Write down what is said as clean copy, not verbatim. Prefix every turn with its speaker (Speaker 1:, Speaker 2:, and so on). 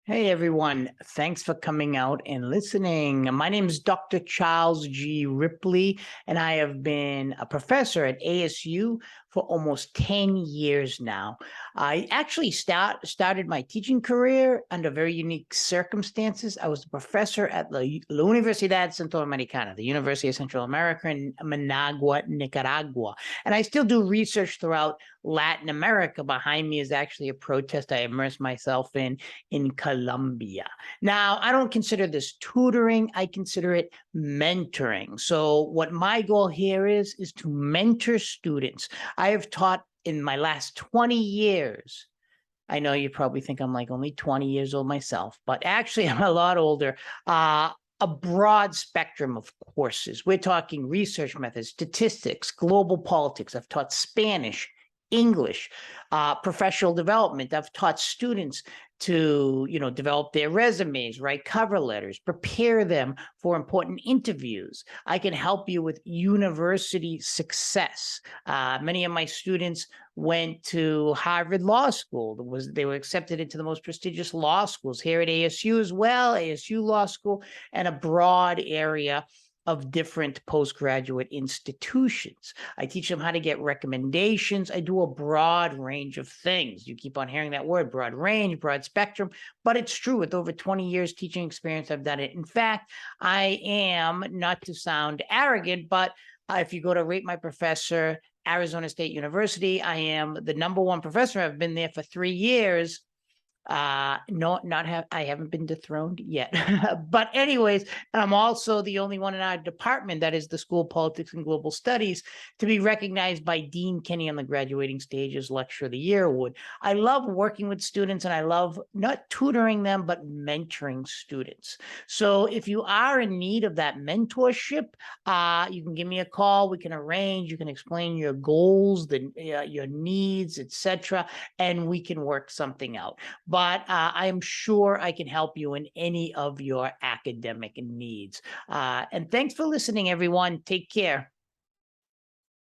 Speaker 1: Hey everyone, thanks for coming out and listening. My name is Dr. Charles G. Ripley, and I have been a professor at ASU for almost 10 years now. I actually started my teaching career under very unique circumstances. I was a professor at La Universidad Centroamericana, the University of Central America in Managua, Nicaragua. And I still do research throughout Latin America. Behind me is actually a protest I immersed myself in Colombia. Now, I don't consider this tutoring, I consider it mentoring. So what my goal here is to mentor students. I have taught in my last 20 years. I know you probably think I'm like only 20 years old myself, but actually I'm a lot older. A broad spectrum of courses. We're talking research methods, statistics, global politics. I've taught Spanish, English, professional development. I've taught students to, develop their resumes, write cover letters, prepare them for important interviews. I can help you with university success. Many of my students went to Harvard Law School. They were accepted into the most prestigious law schools here at ASU as well, ASU Law School, and a broad area of different postgraduate institutions. I teach them how to get recommendations. I do a broad range of things. You keep on hearing that word, broad range, broad spectrum, but it's true. With over 20 years teaching experience, I've done it. In fact, I am, not to sound arrogant, but if you go to Rate My Professor, Arizona State University, I am the #1 professor. I've been there for 3 years. I haven't been dethroned yet. But anyways, I'm also the only one in our department, that is the School of Politics and Global Studies, to be recognized by Dean Kenny on the graduating stage as Lecturer of the Year award. I love working with students, and I love not tutoring them, but mentoring students. So if you are in need of that mentorship, you can give me a call. We can arrange. You can explain your goals, your needs, etc., and we can work something out. But I am sure I can help you in any of your academic needs. And thanks for listening, everyone. Take care.